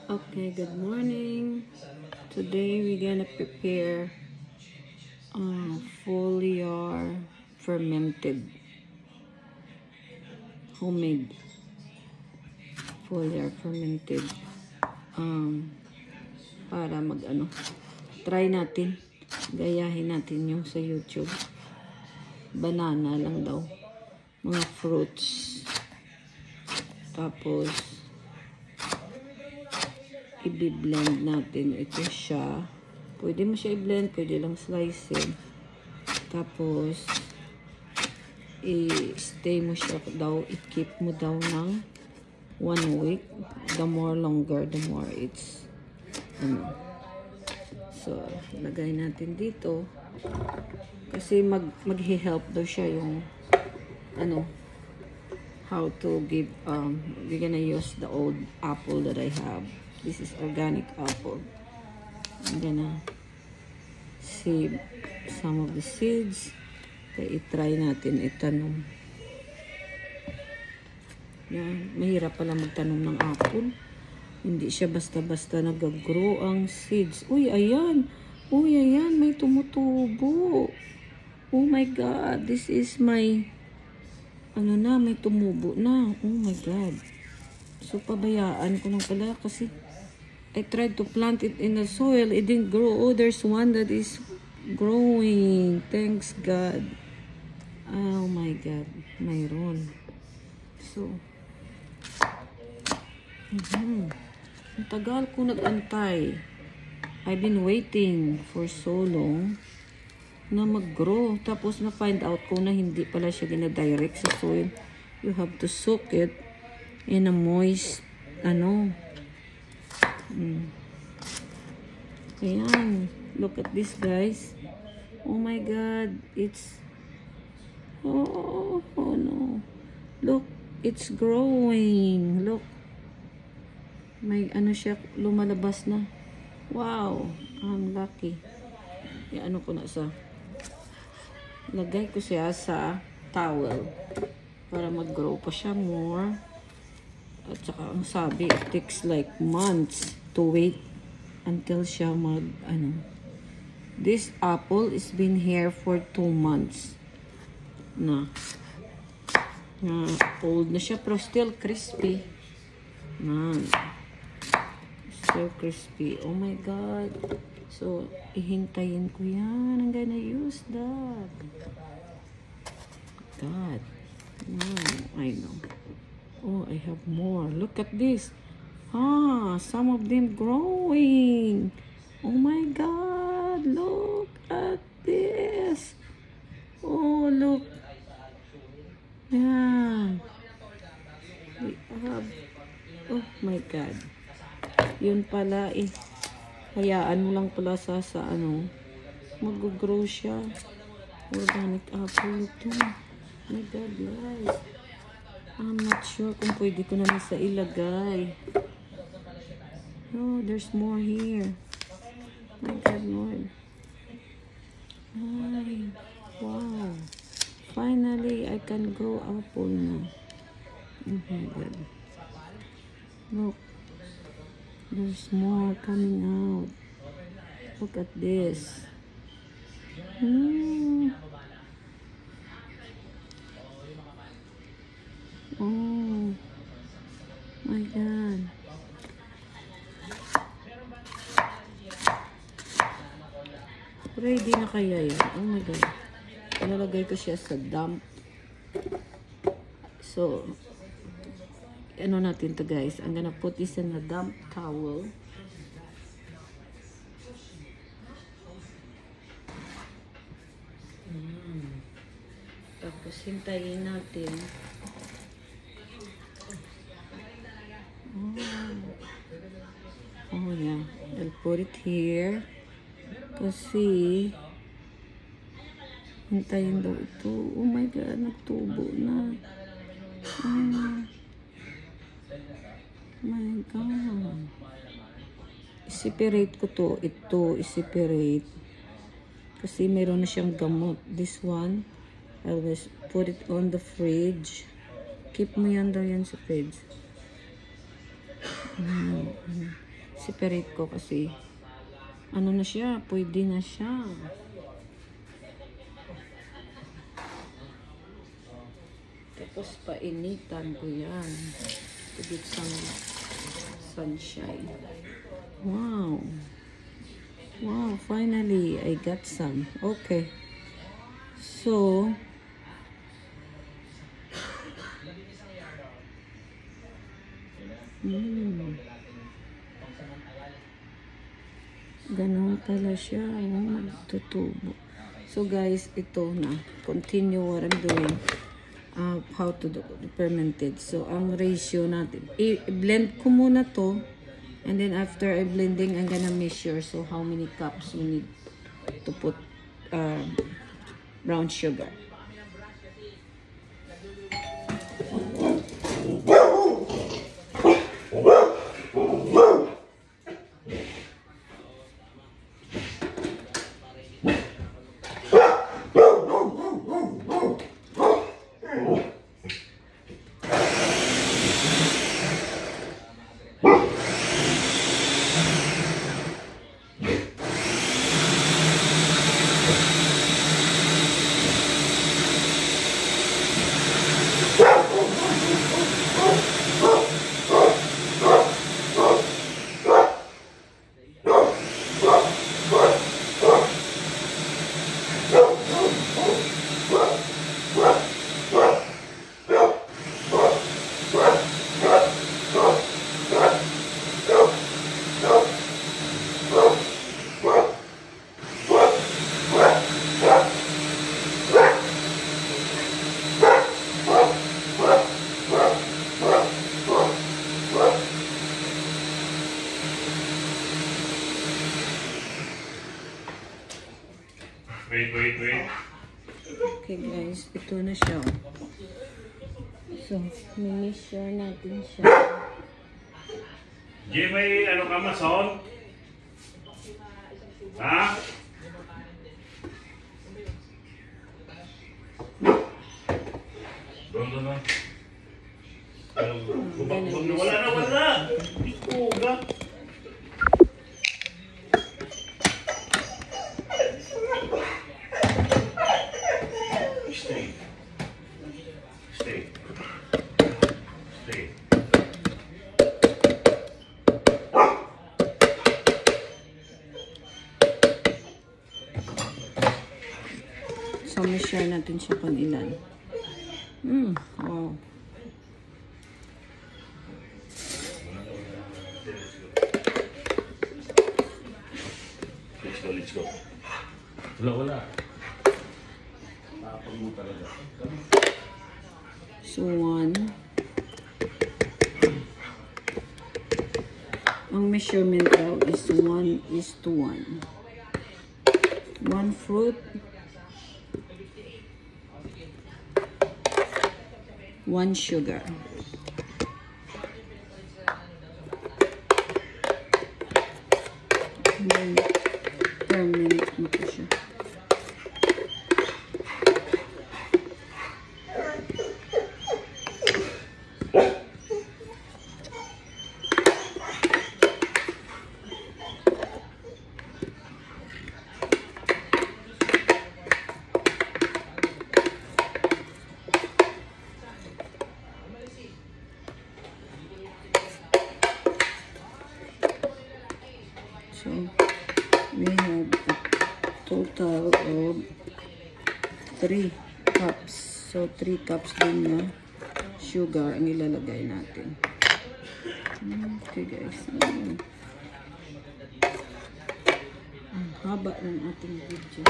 Okay, good morning. Today we're gonna prepare foliar fermented homemade foliar fermented para try natin, gayahin natin yung sa YouTube. Banana lang daw, mga fruits, tapos i-blend natin. Ito siya, pwede mo siya i-blend, pwede lang slicein, tapos i-stay mo siya daw, i-keep mo daw ng 1 week. The more longer, the more it's so lagay natin dito kasi mag-help daw siya yung how to give we're gonna use the old apple that I have. This is organic apple. I'm gonna save some of the seeds. Kaya i-try natin itanom. Yan, mahirap pala magtanom ng apple. Hindi siya basta-basta nag-grow ang seeds. Uy, ayan. Uy, ayan, may tumutubo. Oh my God, this is my may tumubo na. Oh my God. So, pabayaan ko lang pala kasi I tried to plant it in the soil. It didn't grow. Oh, there's one that is growing. Thanks God. Oh my God. Mayroon. So, ang tagal ko nag-antay. I've been waiting for so long na mag-grow. Tapos na-find out ko na hindi pala siya gina-direct sa soil. You have to soak it in a moist, Ayan. Look at this, guys. Oh my God. It's... Oh no. Look. It's growing. Look. May siya, lumalabas na. Wow. I'm lucky. Ko na sa... Lagay ko siya sa towel para mag-grow pa siya more. At saka ang sabi, it takes like months to wait until siya This apple is been here for 2 months na. Old na siya pero still crispy. Still crispy. Oh my God. So, ihintayin ko yan. I'm gonna use that. God. I know. Oh, I have more. Look at this. Some of them growing. Oh my God. Look at this. Oh, look. Yeah. We have... Oh my God. Yun pala eh. Hayaan mo lang pala sa mag-grow siya. Organic apple ito. My God, guys. I'm not sure kung pwede ko na sa ilagay. Oh, there's more here. My God, Lord. Ay, wow. Finally, I can grow apple na. Oh my God. Look. There's more coming out. Look at this. Oh my God. Ready na kaya yan? Oh my God. Ilalagay ko siya sa damp. So, natin to, guys. I'm gonna put this in a damp towel. Tapos hintayin natin. Oh yeah. I'll put it here. Kasi hintayin daw ito. Oh my God, nagtubo na. My God. I-separate ko to. Ito, i-separate. Kasi meron na siyang gamot. This one, I'll just put it on the fridge. Keep mo yan daw yan sa fridge. separate ko kasi ano na siya, pwede na siya. Tapos painitan ko yan to get some sunshine. Wow. Wow, finally I got some. Okay. So ganun pala siya. Magtutubo. So guys, ito na. Continue what I'm doing. How to do fermented. So ang ratio natin. I-blend ko muna to. And then after I blending, I'm gonna measure. So how many cups we need to put brown sugar. Wait. Okay guys, ito na siya. So, mi-measure natin siya. Jay, may ano ka mason? Ha? Doon na. Wala. Ito ga. Stay. So, measure natin siya kung ilan. Wow. Let's go. Wala. Tapos mo talaga. So, 1. Ang measurement daw is 1:1. 1 fruit, 1 sugar. Then, ferment mo po siya. So, we have a total of 3 cups. So, 3 cups din na sugar ang ilalagay natin. Okay guys. Ang haba ng ating video.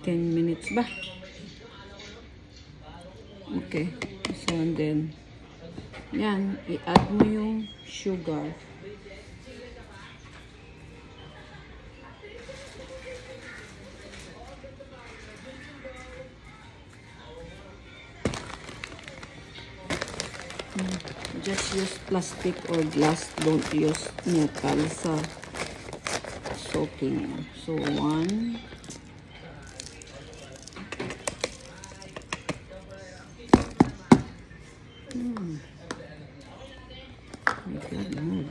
10 minutes ba? Okay. So, and then, yan. I-add mo yung sugar. Just use plastic or glass. Don't use metal sa soaking. So, 1. My God, no.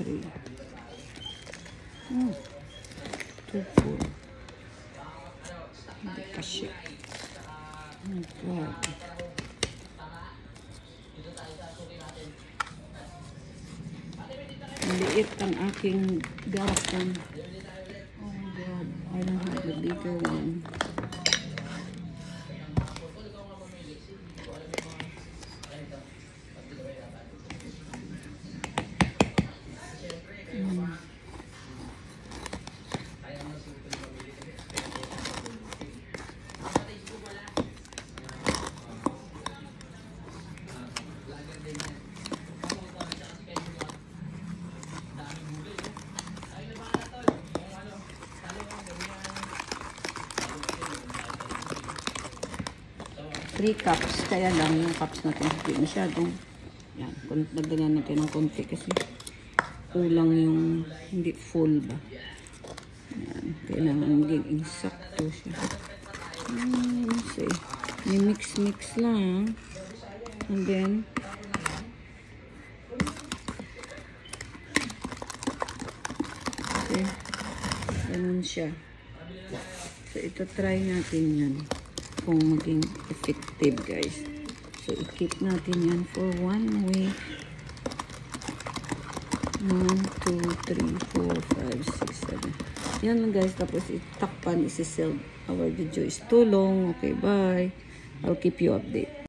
3. Oh, 2, 4. Hindi kasi. Oh my God. Maliit ang aking garapon. Oh my God. I don't have the bigger one. Three cups, kaya lang yung cups natin hindi masyadong. Yan, dagdagan natin ng konti kasi kulang yung hindi full ba. Yan, kailangan maging insakto siya. Say, may mix lang. And then, okay, ganun siya. So, ito try natin yan kung maging effective, guys. So, i-keep natin yan for 1 week. 1, 2, 3, 4, 5, 6, 7. Yan lang, guys. Tapos, itakpan, isi-sell. Our video is too long. Okay, bye. I'll keep you updated.